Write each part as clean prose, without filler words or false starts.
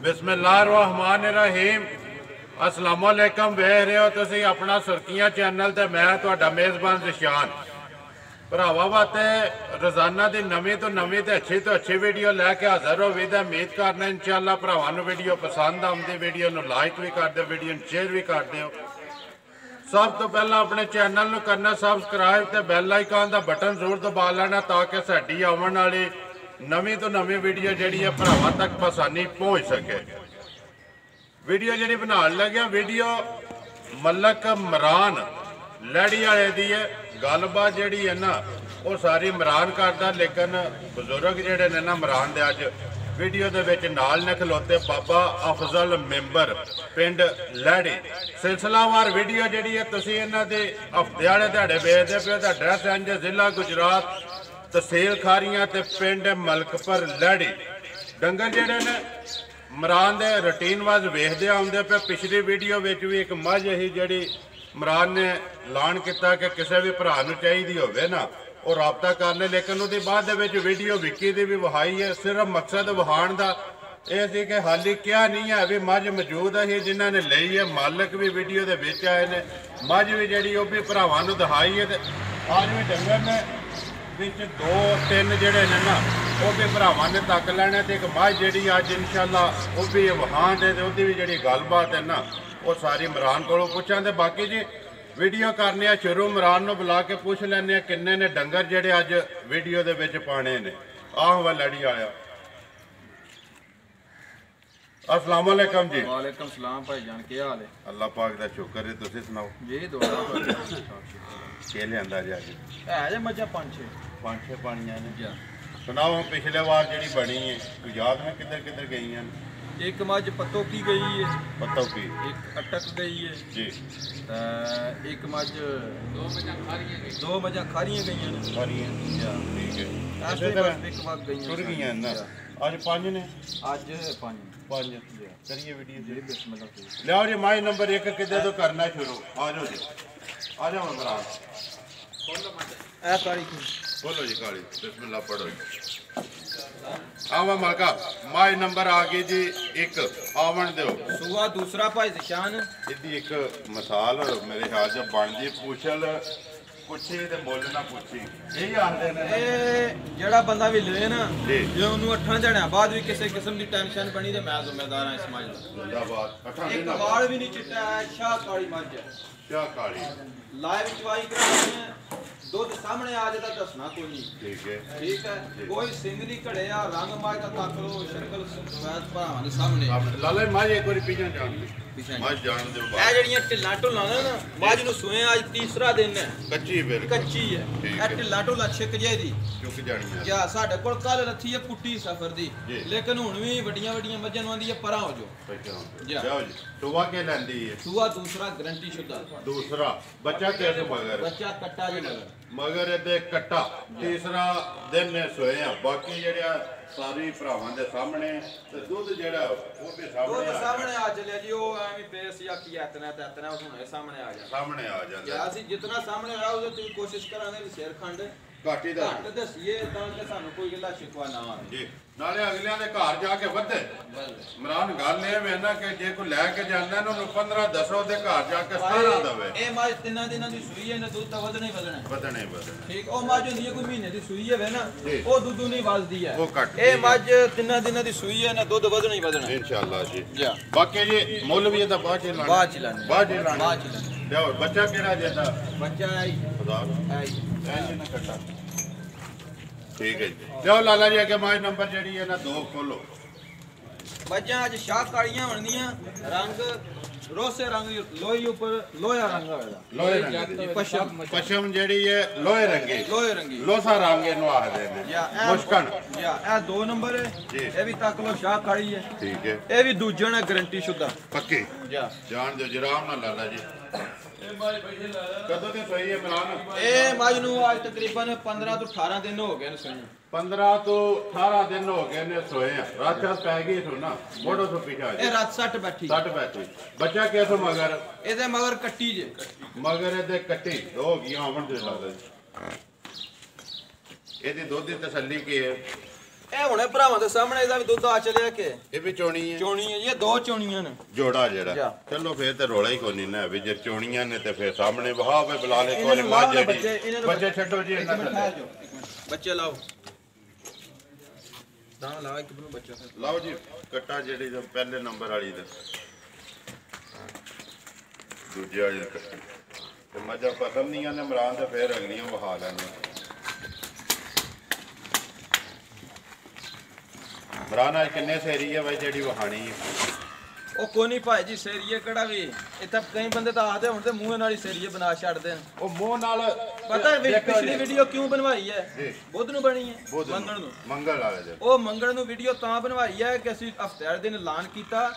बिस्मिल्लाहिर्रहमानिर्रहीम अस्सलामुअलैकुम वेख रहे हो तुसी अपना सुर्खियां चैनल ते मैं तुहाडा मेज़बान ज़िशान भरावा वास्ते रोज़ाना की नवी तो नवी तो अच्छी वीडियो लैके हाज़र हो भी उम्मीद करना इंशाअल्लाह भरावां नूं वीडियो पसंद आउंदी वीडियो नूं लाइक भी कर दो वीडियो नूं शेयर भी कर दो। सब तो पहला अपने चैनल नूं करना सबसक्राइब ते बैल आइकन का बटन जरूर दबा लेना ताकि साडी आउण वाली नवी तो नवी वीडियो जिहड़ी है भरावां तक आसानी पहुँच सके। वीडियो जी बना लगे वीडियो मलक इमरान लैड़ी वाले की है। गलबात जी है ना वो सारी इमरान करता लेकिन बजुर्ग जोड़े ने ना इमरान दे अज वीडियो के नाल ने खलोते बाबा अफजल मैंबर पिंड लैड़ी सिलसिलावार वीडियो जी है तुम इन्हों के हफ्ते वाले दिहाड़े वेचते पे तो एड्रैस इंज जिला गुजरात तहसील खारियां ते पिंड मलकपुर लैड़ी। डंगर जोड़े ने इमरान के रूटीन वाज वेखते आते पे पिछली वीडियो में भी एक मझ ही जी इमरान ने ऐलान किया कि किसी भी भरा चाहिए हो ना वो रबता कर ले लेकिन उसके बाद वीडियो विक्की की भी वहाई है। सिर्फ मकसद वहाण का यह सी कि हाली क्या नहीं है भी मझ मौजूद है जिन्होंने ली है मालिक भी वीडियो के विच आए ने मझ भी जी भी भरावां नूं दिखाई है। आज भी डंगर ने विच दो तीन जोड़े ने ना वो भी भरावां ने तक लैने तो एक मझ जी अज इंशाअल्लाह वो भी वहां दे उसकी भी जी गलबात है ना वो सारी इमरान को पूछा। तो बाकी जी वीडियो करने शुरू इमरान को बुला के पूछ लैने किन्ने ने डंगर जेडे अज वीडियो के विच पाने ने। आह वा लड़ी आया। अस्सलाम वालेकुम जी। वालेकुम सलाम भाईजान क्या हाल है? अल्लाह पाक दा शुक्र है तुसीं सुनाओ जी दुआ के लियांदा जी अज है जे मजा पांच छे पानियां ने जी सुनाओ हम पिछले बार जी बनी है कोई याद में किधर किधर गई हैं? एक मझ पत्तों की गई है पत्तों की एक अटक गई है जी एक मझ दो मझा खारियां गई हैं ठीक है ऐसे बस एक बात गई टुर गई हैं ना आज पांच ने आज पांच करिए video ji Bismillah Liao ji my number एक किधर तो करना शुरू आ जाओ जी आ जाओ इमरान ए काली बोलो जी काली बिस्मिल्लाह पढ़ो जी। आवा मलका माई नंबर आ गई जी एक आवन दो सुआ दूसरा भाई ज़िशान इदी एक मिसाल मेरे ख्याल से बन जी पूछल पुछी ते मुल ना पूछी यही आखदे ने जेड़ा बंदा भी ले ना जी जे ओनू 8 दिहाड़े बाद भी किसी किस्म की टेंशन बनी ते मैं जिम्मेदार हां इस मझ दा। जिंदाबाद एक वाल भी नहीं चिट्टा है शाह काली मझ क्या काली लाइव चवाई कराने दुध सामने आ जाता दसना कोई नहीं ठीक है कोई सिंगली घड़े आ रंग माज का तक लो शक्ल सफेद भरावां दे सामने लाले माज एक बार पीछे जान दे माज जान दे ए जड़ियां ढिल्ला ढुल्ला ना माज नु सुए आज तीसरा दिन है कच्ची बिल्कुल कच्ची है ए ढिल्ला ढुल्ला छिक जाए दी चुक जानी है क्या साडे कोल कल रथी है पुट्टी सफर दी लेकिन हुन भी वड्डियां वड्डियां मज्जां नु आंदी है परा हो जो जाओ जी सुवा के लैंदी है सुआ दूसरा गारंटी शुदा दूसरा बच्चा कैसे मगर बच्चा कट्टा जे मगर ये कट्टा तीसरा दिन ने सोए हैं बाकी जेड़ा सारी भरावां दे सामने ते दूध जेड़ा वो भी सामने आ चलिया जी ओ एवें बेस या की इतना हुणे सामने आ जांदा या ਅਸੀਂ जितना सामने आया ਉਹਦੇ ਤੇ कोशिश करांगे भी शेर खंड घाटी दा घट दसिए ਤਾਂ ਕਿ ਸਾਨੂੰ ਕੋਈ ਗਿਲਾ ਸ਼ਿਕਵਾ ਨਾ ਆਵੇ जी नाले अगलियां दे घर जाके वधे इमरान गल ये वे ना कि जे कोई लैके जांदा ना ਉਹਨੂੰ 15 10 ਦੇ ਘਰ ਜਾ ਕੇ 17 ਦਵੇ ਇਹ ਮਾਝ ਤਿੰਨਾਂ ਦਿਨਾਂ ਦੀ ਸੂਈ ਹੈ ਨਾ ਦੁੱਧ ਤਾਂ ਵਧਣਾ ਹੀ ਵਧਣੇ ਠੀਕ ਉਹ ਮਾਝ ਹੁੰਦੀ ਹੈ ਕੋਈ ਮਹੀਨੇ ਦੀ ਸੂਈ ਹੈ ਨਾ ਉਹ ਦੁੱਧ ਨਹੀਂ ਵਸਦੀ ਹੈ ਉਹ ਘੱਟ ਇਹ ਮੱਝ ਤਿੰਨਾਂ ਦਿਨਾਂ ਦੀ ਸੂਈ ਹੈ ਨਾ ਦੁੱਧ ਵਧਣਾ ਹੀ ਵਧਣਾ इंशाअल्लाह जी बाकी जी मुੱਲ ਵੀ ਇਹਦਾ ਬਾਅਦ ਚ ਲਾਣਾ ਲਿਆਓ ਬੱਚਾ ਕਿਹੜਾ ਦੇਦਾ ਬੱਚਾ ਆਈ ਖੁਦਾ ਐ ਨਾ ਕੱਟਾ ठीक है जी लियो लाला जी अगे माज नंबर जी है ना दो खोलो मज्जा अज शाह कालियां बनदियां रंग रोसे रंग लोही ऊपर लोया रंग होवेगा लोहे रंग पशम पशम जेडी है लोहे रंगी लोसा रंग इनु आखदे ने मुश्कन या ए दो नंबर है ए भी तक लो शाह काली है ठीक है ए भी दूजे ने गारंटी शुदा पक्की जान दो जराम ना लाला जी कदों ते सही है इमरान ए मज नु आज तकरीबन 15 तो 18 दिन हो गए ने सही 15 तो 18 दिन हो गए ने सोए हैं रात रात पै गई थो ना मोड़ो तो पीछा ए रात सट बैठी बच्चा कैसे मगर एदे मगर कट्टी जे मगर एदे कट्टी हो गई आवन दे लादा एदी दूध दी तसल्ली की है ਇਹ ਹੁਣੇ ਭਰਾਵਾਂ ਦੇ ਸਾਹਮਣੇ ਇਹਦਾ ਵੀ ਦੁੱਧ ਆ ਚਲਿਆ ਕਿ ਇਹ ਵੀ ਚੋਣੀ ਹੈ ਚੋਣੀ ਹੈ ਜੀ, ਇਹ ਦੋ ਚੋਣੀਆਂ ਨੇ ਜੋੜਾ ਜਿਹੜਾ। ਚਲੋ ਫੇਰ ਤੇ ਰੋਲਾ ਹੀ ਕੋਈ ਨਹੀਂ ਨਾ ਵੀ ਜੇ ਚੋਣੀਆਂ ਨੇ ਤੇ ਫੇਰ ਸਾਹਮਣੇ ਵਹਾ ਵੇ ਬੁਲਾ ਲੈ ਕੋਈ ਮੱਝ ਜਿਹੜੀ ਬੱਚੇ ਛੱਡੋ ਜੀ ਇਹਨਾਂ ਦੇ ਬੱਚੇ ਲਾਓ ਤਾਂ ਲਾ ਇੱਕ ਨੂੰ ਬੱਚਾ ਲਾਓ ਜੀ ਕੱਟਾ ਜਿਹੜੀ ਪਹਿਲੇ ਨੰਬਰ ਵਾਲੀ ਦਾ ਦੂਜੇ ਵਾਲੀ ਦਾ ਕੱਟਾ ਤੇ ਮੱਝਾਂ ਪਸੰਦ ਨਹੀਂ ਆਨੇ ਇਮਰਾਨ ਤੇ ਫੇਰ ਅਗਲੀਆਂ ਵਹਾ ਲੈਣੇ। ਇਮਰਾਨ ਅੱਜ ਕਿੰਨੇ ਸੇਰੀ ਹੈ ਬਾਈ ਜਿਹੜੀ ਵਹਾਣੀ ਹੈ? ਉਹ ਕੋਈ ਨਹੀਂ ਭਾਈ ਜੀ ਸੇਰੀਏ ਕਿਹੜਾ ਵੀ ਇੱਥੇ ਕਈ ਬੰਦੇ ਤਾਂ ਆਖਦੇ ਹੁਣ ਤੇ ਮੂੰਹ ਨਾਲ ਹੀ ਸੇਰੀਏ ਬਣਾ ਛੱਡਦੇ ਨੇ। ਉਹ ਮੂੰਹ ਨਾਲ ਪਤਾ ਹੈ ਪਿਛਲੀ ਵੀਡੀਓ ਕਿਉਂ ਬਣਵਾਈ ਹੈ? ਬੁੱਧ ਨੂੰ ਬਣੀ ਹੈ, ਮੰਗਲ ਨੂੰ। ਮੰਗਲ ਵਾਲੇ ਦਿਨ ਉਹ ਮੰਗਲ ਨੂੰ ਵੀਡੀਓ ਤਾਂ ਬਣਵਾਈ ਹੈ ਕਿ ਅਸੀਂ ਹਫਤੇ ਵਾਲੇ ਦਿਨ ਐਲਾਨ ਕੀਤਾ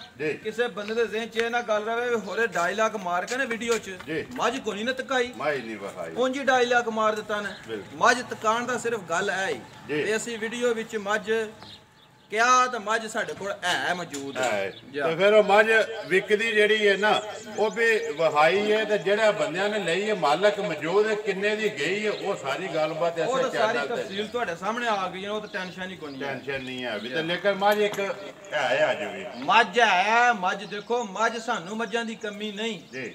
ਕਿਸੇ ਬੰਦੇ ਦੇ ਜ਼ਿਹਨ 'ਚ ਇਹ ਨਾ ਗੱਲ ਰਵੇ ਹੋਰੇ ਡਾਇਲੌਗ ਮਾਰ ਕੇ ਨਾ ਵੀਡੀਓ 'ਚ ਮੱਝ ਕੋਈ ਨਹੀਂ ਤਕਾਈ, ਮਾਈ ਨਹੀਂ ਵਹਾਈ ਉਂਝ ਹੀ ਡਾਇਲੌਗ ਮਾਰ ਦਿੱਤਾ ਨੇ। ਮੱਝ ਤਕਾਣ ਦਾ ਸਿਰਫ ਗੱਲ ਹੈ ਹੀ ਤੇ ਅਸੀਂ ਵੀਡੀਓ ਵਿੱਚ ਮੱਝ ਕਿਹਾ ਤਾਂ ਮੱਝ ਸਾਡੇ ਕੋਲ ਹੈ ਮੌਜੂਦ ਹੈ ਤੇ ਫਿਰ ਉਹ ਮੱਝ ਵਿਕਦੀ ਜਿਹੜੀ ਹੈ ਨਾ ਉਹ ਵੀ ਵਹਾਈ ਹੈ ਤੇ ਜਿਹੜਾ ਬੰਦਿਆਂ ਨੇ ਲਈ ਹੈ ਮਾਲਕ ਮੌਜੂਦ ਹੈ ਕਿੰਨੇ ਦੀ ਗਈ ਹੈ ਉਹ ਸਾਰੀ ਗੱਲਬਾਤ ਉਹ ਤਾਂ ਸਾਰੀ ਤਫਸੀਲ ਤੁਹਾਡੇ ਸਾਹਮਣੇ ਆ ਗਈ ਹੈ, ਉਹ ਤਾਂ ਟੈਨਸ਼ਨ ਹੀ ਕੋਈ ਨਹੀਂ ਟੈਨਸ਼ਨ ਨਹੀਂ ਹੈ ਵੀ ਤੇ ਲੇਕਿਨ ਮੱਝ ਇੱਕ ਹੈ ਅੱਜ ਵੀ ਮੱਝ ਹੈ। ਮੱਝ ਦੇਖੋ ਮੱਝ ਸਾਨੂੰ ਮੱਝਾਂ ਦੀ ਕਮੀ ਨਹੀਂ ਜੀ,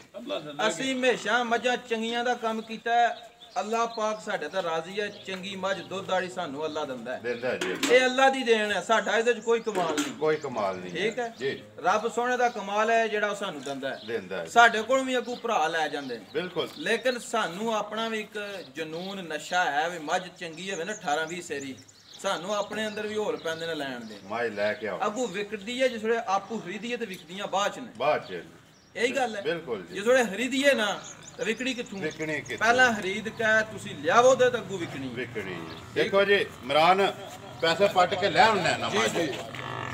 ਅਸੀਂ ਹਮੇਸ਼ਾ ਮੱਝਾਂ ਚੰਗੀਆਂ ਦਾ ਕੰਮ ਕੀਤਾ ਹੈ। ਅੱਲਾਹ ਪਾਕ ਸਾਡੇ ਤੇ ਰਾਜ਼ੀ ਹੈ, ਚੰਗੀ ਮੱਝ ਦੁੱਧ ਵਾਲੀ ਸਾਨੂੰ ਅੱਲਾਹ ਦਿੰਦਾ ਹੈ ਜੀ। ਇਹ ਅੱਲਾਹ ਦੀ ਦੇਣ ਹੈ, ਸਾਡਾ ਇਹਦੇ 'ਚ ਕੋਈ ਕਮਾਲ ਨਹੀਂ, ਕੋਈ ਕਮਾਲ ਨਹੀਂ। ਠੀਕ ਹੈ ਜੀ, ਰੱਬ ਸੋਹਣੇ ਦਾ ਕਮਾਲ ਹੈ ਜਿਹੜਾ ਉਹ ਸਾਨੂੰ ਦਿੰਦਾ ਹੈ। ਸਾਡੇ ਕੋਲ ਵੀ ਅੱਗੂ ਭਰਾ ਲੈ ਜਾਂਦੇ ਨੇ ਬਿਲਕੁਲ, ਲੇਕਿਨ ਸਾਨੂੰ ਆਪਣਾ ਵੀ ਇੱਕ ਜਨੂਨ ਨਸ਼ਾ ਹੈ ਵੀ ਮੱਝ ਚੰਗੀ ਹੋਵੇ ਨਾ 18-20 ਸੇਰੀ ਸਾਨੂੰ ਆਪਣੇ ਅੰਦਰ ਵੀ ਹੋਲ ਪੈਂਦੇ ਨੇ ਲੈਣ ਦੇ। ਮਾਈ ਲੈ ਕੇ ਆਓ ਅੱਗੂ ਵਿਕਦੀ ਹੈ ਜਿਸ ਵੇਲੇ ਆਪੂ ਖਰੀਦੀਏ ਤੇ ਵਿਕਦੀਆਂ ਬਾਅਦ 'ਚ ਨੇ। ਬਾਅਦ 'ਚ ਇਹੀ ਗੱਲ ਹੈ ਬਿਲਕੁਲ ਜੀ। ਜਿਸ ਵੇਲੇ ਖਰੀਦੀਏ ਨਾ ਵਿਕੜੀ ਕਿੱਥੋਂ? ਪਹਿਲਾਂ ਖਰੀਦ ਕੇ ਤੁਸੀਂ ਲਿਆਵੋ ਤੇ ਅੱਗੂ ਵਿਕਣੀ। ਦੇਖੋ ਜੀ ਇਮਰਾਨ ਪੈਸੇ ਪੱਟ ਕੇ ਲੈ ਆਉਣਾ ਨਾ ਮਾਜੀ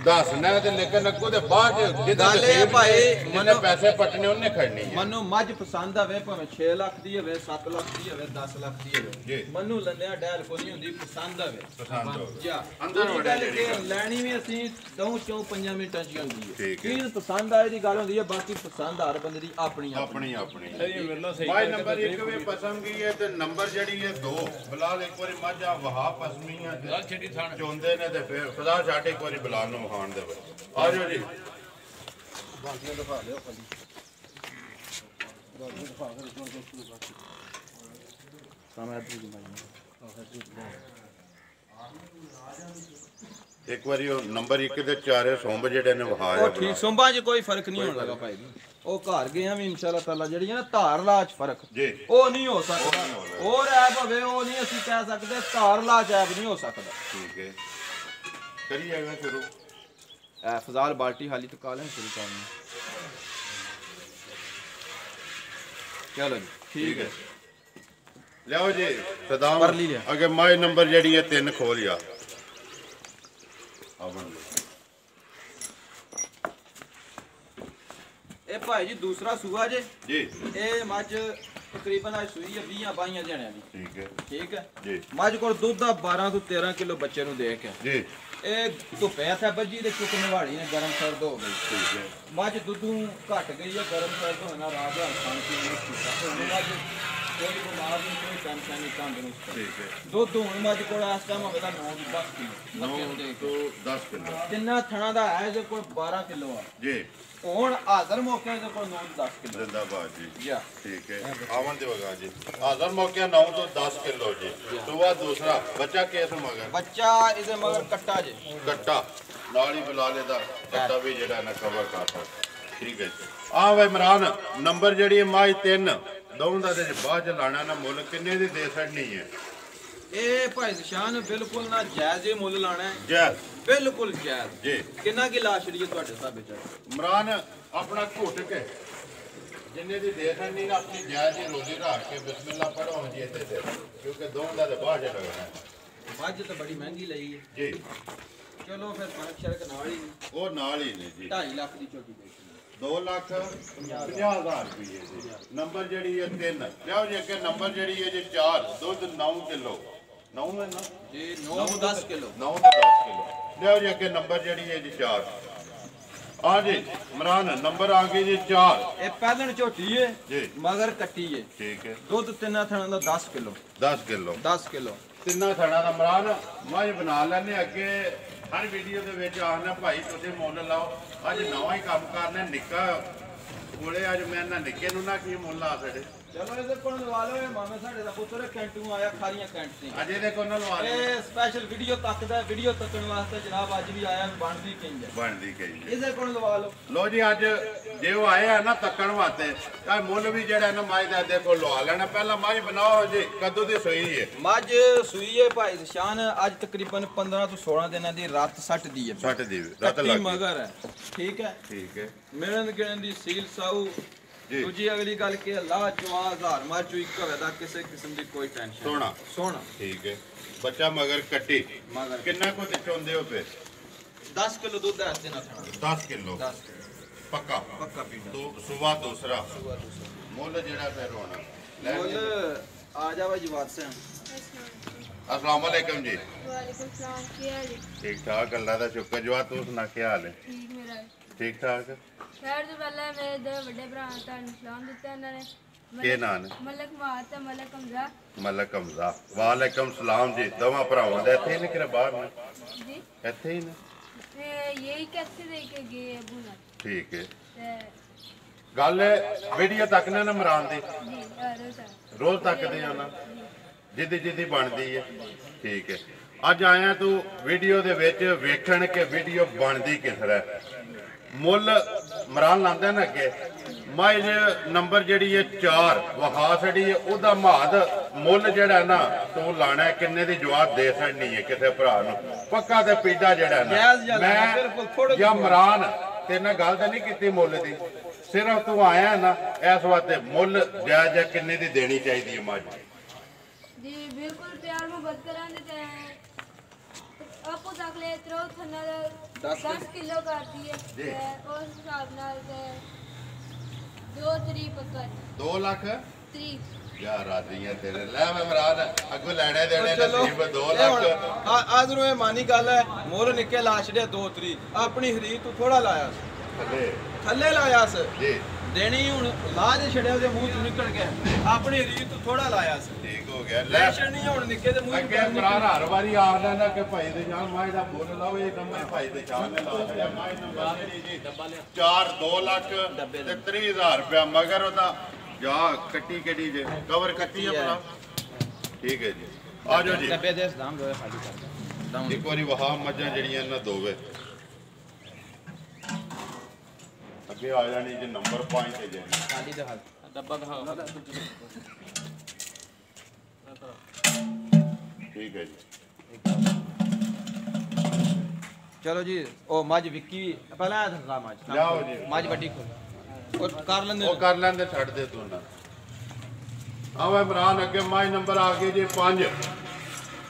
ਦੱਸਣਾ ਤੇ ਲੇਕਿਨ ਅੱਗੋਂ ਦੇ ਬਾਅਦ ਜਿੱਦਾਂ ਇਹ ਭਾਈ ਮਨੇ ਪੈਸੇ ਪੱਟਨੇ ਉਹਨੇ ਖੜਨੀ ਹੈ। ਮੈਨੂੰ ਮੱਝ ਪਸੰਦ ਆਵੇ ਭਾਵੇਂ 6 ਲੱਖ ਦੀ ਹੋਵੇ 7 ਲੱਖ ਦੀ ਹੋਵੇ 10 ਲੱਖ ਦੀ ਹੋਵੇ ਮੈਨੂੰ ਲੰਨਿਆ ਡੈਲ ਕੋਈ ਨਹੀਂ ਹੁੰਦੀ ਪਸੰਦ ਆਵੇ ਪਸੰਦ ਹੋਵੇ ਜਾ ਅੰਦਰ ਵੜੇ ਜਿਹੜੀ ਲੈਣੀ ਵੀ ਅਸੀਂ 2-5 ਮਿੰਟਾਂ 'ਚ ਹੁੰਦੀ ਹੈ। ਠੀਕ ਹੈ ਚੀਜ਼ ਪਸੰਦ ਆਏ ਦੀ ਗੱਲ ਹੁੰਦੀ ਹੈ, ਬਾਕੀ ਪਸੰਦ ਹਰ ਬੰਦੇ ਦੀ ਆਪਣੀ ਆਪਣੀ ਭਾਈ ਨੰਬਰ 1 ਵੀ ਪਸੰਦ ਗਈ ਹੈ ਤੇ ਨੰਬਰ ਜਿਹੜੀ ਹੈ 2 ਬਲਾਲ ਇੱਕ ਵਾਰੀ ਮੱਝਾਂ ਵਹਾ ਪਸਮੀਆਂ ਚੋਂਦੇ ਨੇ ਤੇ ਫਿਰ ਖੁਦਾ ਛੱਡ ਇੱਕ ਵਾਰੀ ਬਲਾਲ ਨੂੰ ਖਾਣ ਦੇ ਆ ਜਾਓ ਜੀ। ਬਾਕੀਆਂ ਦਿਖਾ ਲਿਓ ਖਾਲੀ ਇੱਕ ਵਾਰੀ ਉਹ ਨੰਬਰ 1 ਦੇ ਚਾਰੇ ਸੌਂਬ ਜਿਹੜੇ ਨੇ ਵਹਾਇਆ ਉਹ ਠੀਕ ਸੌਂਬਾਂ 'ਚ ਕੋਈ ਫਰਕ ਨਹੀਂ ਹੋਣ ਲੱਗਾ ਭਾਈ ਜੀ। ਉਹ ਘਰ ਗਏ ਆ ਵੀ ਇਨਸ਼ਾਅੱਲਾ ਤਾਲਾ ਜਿਹੜੀ ਨਾ ਧਾਰ ਲਾਚ ਫਰਕ ਜੀ ਉਹ ਨਹੀਂ ਹੋ ਸਕਦਾ। ਹੋਰ ਐਬ ਹੋਵੇ ਉਹ ਨਹੀਂ ਅਸੀਂ ਕਹਿ ਸਕਦੇ, ਧਾਰ ਲਾਚ ਐਬ ਨਹੀਂ ਹੋ ਸਕਦਾ। ਠੀਕ ਹੈ ਕਰੀਏਗਾ ਸ਼ੁਰੂ। ਫਜ਼ਾਲ ਬਾਲਟੀ ਹਾਲੀ ਤੋਂ ਕਾਲੇ ਸ਼ੁਰੂ ਕਰਨੀ। ਚਲੋ ਜੀ ਠੀਕ ਹੈ ਲਿਆਓ ਜੀ ਸਦਾਮ ਕਰ ਲਈ ਲਿਆ ਅਗੇ ਮਾਈ ਨੰਬਰ ਜਿਹੜੀ ਹੈ 3 ਖੋਲ ਆ ਇਹ ਭਾਈ ਜੀ ਦੂਸਰਾ ਸੂਆ ਜੇ ਜੀ। ਇਹ ਮੱਝ ਤਕਰੀਬਨ ਅੱਜ ਸੂਈ ਹੈ 20-22 ਜਣਿਆਂ ਦੀ। ਠੀਕ ਹੈ ਠੀਕ ਹੈ ਜੀ। ਮੱਝ ਕੋਲ ਦੁੱਧ ਦਾ 12 ਤੋਂ 13 ਕਿਲੋ ਬੱਚੇ ਨੂੰ ਦੇ ਕੇ ਜੀ ਇਹ ਧੁੱਪੇ ਹੱਥ ਬੱਜੀ ਦੇ ਚੁੱਕ ਨਿਵਾੜੀ ਨੇ ਗਰਮ ਸਰਦ ਹੋ ਗਈ। ਠੀਕ ਹੈ ਮੱਝ ਦੁੱਧੋਂ ਘਟ ਗਈ ਹੈ, ਗਰਮ ਸਰਦ ਹੋਣਾ ਰਾਜ ਦਾ ਖਾਣ ਪੀਣ ਨੂੰ ਕੀਤਾ ਹੁਣ ਮੱਝ ਕੋਈ ਬਿਮਾਰ ਨਹੀਂ, ਕੋਈ ਟੈਨਸ਼ਨ ਨਹੀਂ ਕੰਦ ਨੂੰ। ਠੀਕ ਹੈ ਦੁੱਧ ਹੁਣ ਮੱਝ ਕੋਲ ਇਸ ਟਾਈਮ ਹੋਵੇਗਾ 9-10 ਕਿਲੋ 9 ਤੋਂ 10 ਕਿਲੋ ਤਿੰਨਾ ਥਣਾ ਦਾ ਹੈ ਜੇ ਕੋਲ 12 ਕਿਲੋ ਆ ਜੀ। ਹੁਣ ਹਾਜ਼ਰ ਮੌਕੇ ਦੇ ਕੋਲ 9-10 ਕਿਲੋ ਜ਼ਿੰਦਾਬਾਦ ਜੀ। ਜੀ ਠੀਕ ਹੈ ਆਵਣ ਦੇ ਵਗਾ ਜੀ ਹਾਜ਼ਰ ਮੌਕੇ 9 ਤੋਂ 10 ਕਿਲੋ ਜੀ। ਸੂਆ ਦੂਸਰਾ ਬੱਚਾ ਕੇਸ ਮਗਰ ਬੱਚਾ ਇਹਦੇ ਮਗਰ ਕੱਟਾ ਜੇ ਕੱਟਾ ਨਾਲ ਹੀ ਬੁਲਾਲੇ ਦਾ ਕੱਟਾ ਵੀ ਜਿਹੜਾ ਨਾ ਕਵਰ ਕਰਤਾ। ਠੀਕ ਹੈ ਜੀ। ਆ ਵੇ ਇਮਰਾਨ ਨੰਬਰ ਜਿਹੜੀ ਹੈ ਮਾਈ 3 ਦੋਵਾਂ ਦਾ ਤੇ ਬਾਅਦ ਚ ਲਾਣਾ ਨਾ ਮੁੱਲ ਕਿੰਨੇ ਦੀ ਦੇ ਛੱਡਣੀ ਹੈ? ਇਹ ਭਾਈ ਨਿਸ਼ਾਨ ਬਿਲਕੁਲ ਨਾ ਜਾਇਜ਼ ਹੀ ਮੁੱਲ ਲਾਣਾ ਹੈ। ਜਾਇਜ਼ ਬਿਲਕੁਲ ਜਾਇਜ਼ ਜੀ। ਕਿੰਨਾ ਕੀ ਲਾ ਛੜੀਏ ਤੁਹਾਡੇ ਹਿਸਾਬੇ ਚ? ਇਮਰਾਨ ਆਪਣਾ ਘੁੱਟ ਕੇ ਜਿੰਨੇ ਦੀ ਦੇ ਛੱਡਣੀ ਨਾ ਆਪਣੀ ਜਾਇਜ਼ ਹੀ ਰੋਜ਼ੀ ਰੱਖ ਕੇ ਬਿਸਮਿਲ੍ਲਾ ਪੜੋ ਜੀ ਇੱਥੇ ਤੇ ਕਿਉਂਕਿ ਦੋਵਾਂ ਦਾ ਤੇ ਬਾਅਦ ਚ ਲੱਗਣਾ ਮੱਝ ਤਾਂ ਬੜੀ ਮਹਿੰਗੀ ਲਈ ਹੈ ਜੀ। ਚਲੋ ਫਿਰ ਫਰਕ ਸ਼ਰਕ ਨਾਲ ਹੀ ਉਹ ਨਾਲ ਹੀ ਨੇ ਜੀ। 2.5 ਲੱਖ ਦੀ ਝੋਟੀ ਦੇ 2,50,000 ਰੁਪਏ ਜੀ। ਨੰਬਰ ਜਿਹੜੀ ਹੈ 3 ਲਿਆਓ ਜੀ ਅੱਗੇ ਨੰਬਰ ਜਿਹੜੀ ਹੈ ਜੀ 4 ਦੁੱਧ 9 ਕਿਲੋ 9 ਹੈ ਨਾ ਜੀ 9-10 ਕਿਲੋ 9 ਤੋਂ 10 ਕਿਲੋ ਲਿਆਓ ਜੀ ਅੱਗੇ ਨੰਬਰ ਜਿਹੜੀ ਹੈ ਜੀ 4 ਆ ਜੀ ਇਮਰਾਨ ਨੰਬਰ ਆ ਗਈ ਜੀ 4 ਇਹ ਪਹਿਲਣ ਝੋਟੀ ਹੈ ਜੀ ਮਗਰ ਕੱਟੀ ਹੈ। ਠੀਕ ਹੈ ਦੁੱਧ ਤਿੰਨਾਂ ਥਣਾਂ ਦਾ 10 ਕਿਲੋ 10 ਕਿਲੋ 10 ਕਿਲੋ ਤਿੰਨਾਂ ਥਣਾ ਦਾ ਮਰਾਨ ਮੱਝ ਬਣਾ ਲੈਣੇ ਅੱਗੇ ਹਰ ਵੀਡੀਓ ਦੇ ਵਿੱਚ ਆਖਣਾ ਭਾਈ ਤੁਸੀਂ ਮੁੱਲ ਲਾਓ ਅੱਜ ਨਵਾਂ ਹੀ ਕੰਮ ਕਰਨਾ ਨਿੱਕਾ ਕੋਲੇ ਅੱਜ ਮੈਂ ਨਾ ਨਿੱਕੇ ਨੂੰ ਨਾ ਕੀ ਮੁੱਲ ਆ ਸਾਡੇ ਚਲੋ ਇਹਦੇ ਕੋਲ ਲਵਾ ਲਓ ਮਾਮੇ ਸਾਡੇ ਦਾ ਪੁੱਤਰ ਕੈਂਟੂ ਆਇਆ ਖਾਰੀਆਂ ਕੈਂਟ ਸੀ ਅਜੇ ਦੇ ਕੋਲ ਲਵਾ ਲਓ ਇਹ ਸਪੈਸ਼ਲ ਵੀਡੀਓ ਤੱਕਦਾ ਵੀਡੀਓ ਤੱਕਣ ਵਾਸਤੇ ਜਨਾਬ ਅੱਜ ਵੀ ਆਇਆ ਬਣਦੀ ਕਹੀ ਇਹਦੇ ਕੋਲ ਲਵਾ ਲਓ ਲੋ ਜੀ ਅੱਜ ਜੇ ਉਹ ਆਏ ਆ ਨਾ ਤੱਕਣ ਵਾਸਤੇ ਤਾਂ ਮੁੱਲ ਵੀ ਜਿਹੜਾ ਨਾ ਮੱਝ ਦਾ ਦੇਖੋ ਲਵਾ ਲੈਣਾ ਪਹਿਲਾਂ ਮੱਝ ਬਣਾਓ ਜੀ ਕਦੋਂ ਦੀ ਸੂਈ ਹੈ ਮੱਝ ਸੂਈ ਹੈ ਭਾਈ ਨਿਸ਼ਾਨ ਅੱਜ ਤਕਰੀਬਨ 15 ਤੋਂ 16 ਦਿਨਾਂ ਦੀ ਰਾਤ ਸੱਟ ਦੀ ਹੈ ਸੱਟ ਦੀ ਰਾਤ ਲੱਗ ਗਈ ਮਗਰ ਹੈ ਠੀਕ ਹੈ ਮਿਲਣ ਗਿਣਨ ਦੀ ਸੀਲ ਸਾਊ ਦੂਜੀ ਅਗਲੀ ਗੱਲ ਕਿ ਅੱਲਾਹ ਜਵਾ ਹਜ਼ਾਰ ਮਾਰ ਚੋਂ ਇੱਕ ਹੋਵੇ ਦਾ ਕਿਸੇ ਕਿਸਮ ਦੀ ਕੋਈ ਟੈਨਸ਼ਨ ਸੋਹਣਾ ਠੀਕ ਹੈ ਬੱਚਾ ਮਗਰ ਕੱਟੀ ਕਿੰਨਾ ਕੁ ਚੋਂਦੇ ਹੋ ਫੇ 10 ਕਿਲੋ ਦੁੱਧ ਹੈ ਦੇਣਾ ਥਾ 10 ਕਿਲੋ ਪੱਕਾ ਪੀਣਾ ਤੋਂ ਸਵੇਰ ਦੂਸਰਾ ਮੁੱਲ ਜਿਹੜਾ ਫਿਰ ਹੋਣਾ ਮੁੱਲ ਆ ਜਾਵਾ ਜਵਾਬ ਸੇ अस्सलाम वालेकुम जी वालेकुम सलाम क्या हाल है ठीक ठाक अल्लाह का शुक्र जवा तू सुना क्या हाल है ठीक मेरा ठीक ठाक खैर तो पहले मेरे दो बड़े भरा ਤੁਹਾਨੂੰ ਸਲਾਮ ਦਿੱਤਾ ਇਹਨਾਂ ਨੇ ਕੀ ਨਾਮ ਹੈ ਮਲਕ ਮਾਤ ਤੇ ਮਲਕ ਹਮਜ਼ਾ ਮਲਕ ਹਮਜ਼ਾ ਵਾਲੇकुम सलाम जी ਦੋਵਾਂ ਭਰਾਵਾਂ ਦੇ ਇੱਥੇ ਨੇ ਕਿ ਬਾਹਰ ਨੇ ਜੀ ਇੱਥੇ ਹੀ ਨੇ यही कैसे दे के गए अबू ना ਠੀਕ ਹੈ ते ਗੱਲ ਵੀਡੀਓ ਤੱਕ ਨਾ ਨਮਰਾਨ ਦੀ जी ਰੋਜ਼ ਤੱਕਦੇ ਆ ਨਾ ਜਿੱਦੀ ਬਣਦੀ ਹੈ ਠੀਕ ਹੈ ਅੱਜ ਆਇਆ ਤੂੰ ਵੀਡੀਓ ਦੇ ਵਿੱਚ ਵੇਖਣ ਕਿ ਵੀਡੀਓ ਬਣਦੀ ਕਿਸ ਤਰ੍ਹਾਂ ਮੁੱਲ ਮਰਾਨ ਲਾਂਦੇ ਨਾ ਅੱਗੇ ਮਾਈਜ ਨੰਬਰ ਜਿਹੜੀ ਹੈ 4 ਵਹਾ ਛੜੀ ਹੈ ਉਹਦਾ ਮਾਦ ਮੁੱਲ ਜਿਹੜਾ ਨਾ ਤੂੰ ਲਾਣਾ ਕਿੰਨੇ ਦੀ ਜਵਾਬ ਦੇ ਸਕਣੀ ਹੈ ਕਿਸੇ ਭਰਾ ਨੂੰ ਪੱਕਾ ਤੇ ਪੀੜਾ ਜਿਹੜਾ ਨਾ ਮੈਂ ਜਾਂ ਮਰਾਨ ਤੇਰੇ ਨਾਲ ਗੱਲ ਤਾਂ ਨਹੀਂ ਕੀਤੀ ਮੁੱਲ ਦੀ ਸਿਰਫ ਤੂੰ ਆਇਆ ਨਾ ਇਸ ਵਾਸਤੇ ਮੁੱਲ ਜਾਇਜ਼ ਜਾਂ ਕਿੰਨੇ ਦੀ ਦੇਣੀ ਚਾਹੀਦੀ ਹੈ ਮੱਝ जी बिल्कुल प्यार मोहब्बत करांदे ते आपको तक ले त्रो थना 10 किलो करती है और हिसाब नाल ते 2 3 पक्का 2 ਲੱਖ 3 ਯਾਰ ਰਾਜ਼ੀਆਂ ਤੇਰੇ ਲੈ ਮੈਂ ਮਰਾਨ ਅੱਗੋਂ ਲੈਣੇ ਦੇਣੇ ਨਸੀਬ 2 ਲੱਖ ਆਦਰੋਂ ਇਹ ਮਾਨੀ ਗੱਲ ਹੈ ਮੁੱਲ ਨਿੱਕੇ ਲਾ ਛੜਿਆ 2 3 ਆਪਣੀ ਹਰੀਤ ਤੋਂ ਥੋੜਾ ਲਾਇਆ ਥੱਲੇ ਲਾਇਆ ਸੀ ਜੀ ਦੇਣੀ ਹੁਣ ਲਾ ਦੇ ਛੜਿਆ ਉਹਦੇ ਮੂੰਹ ਚੋਂ ਨਿਕਲ ਗਿਆ ਆਪਣੀ ਰੀਤ ਤੋਂ ਥੋੜਾ ਲਾਇਆ ਸੀ ਠੀਕ ਹੋ ਗਿਆ ਲੈ ਨਹੀਂ ਹੁਣ ਨਿੱਕੇ ਦੇ ਮੂੰਹ ਅੱਗੇ ਮਰਾਨ ਹਰ ਵਾਰੀ ਆਖ ਲੈਂਦਾ ਕਿ ਭਾਈ ਦੇ ਜਾਨ ਮਾਈ ਦਾ ਮੁੱਲ ਲਾਓ ਇਹ ਨੰਬਰ ਭਾਈ ਦੇ ਜਾਨ ਨੇ ਲਾ ਛੜਿਆ ਮਾਈ ਨੰਬਰ ਜੀ ਡੱਬਾ ਲਿਆ 4 2 ਲੱਖ ਤੇ 30000 ਰੁਪਇਆ ਮਗਰ ਉਹਦਾ ਜਾ ਕੱਟੀ ਕਿਹੜੀ ਜੇ ਕਵਰ ਕੱਟੀ ਆ ਭਰਾ ਠੀਕ ਹੈ ਜੀ ਆ ਜਾਓ ਜੀ ਡੱਬੇ ਦੇ ਦਾਮ ਦੋਏ ਖਾਲੀ ਕਰ ਇੱਕ ਵਾਰੀ ਵਹਾ ਮੱਝਾਂ ਜਿਹੜੀਆਂ ਇਹਨਾਂ ਦੋਵੇ ਅੱਗੇ ਆ ਜਾਣੀ ਜੇ ਨੰਬਰ 5 ਤੇ ਜੇ ਖਾਲੀ ਦੇ ਹਾਲ ਡੱਬਾ ਦਿਖਾਓ ਠੀਕ ਹੈ ਜੀ ਚਲੋ ਜੀ ਉਹ ਮੱਝ ਵਿੱਕੀ ਪਹਿਲਾਂ ਦੱਸਦਾ ਮੱਝ ਲਿਆਓ ਜੀ ਮੱਝ ਵੱਡੀ ਖੋਲ ਉਹ ਕਰ ਲੈਂਦੇ ਛੱਡ ਦੇ ਤੂੰ ਨਾ ਆਵੇ ਇਮਰਾਨ ਅੱਗੇ ਮੱਝ ਨੰਬਰ ਆ ਗਏ ਜੀ 5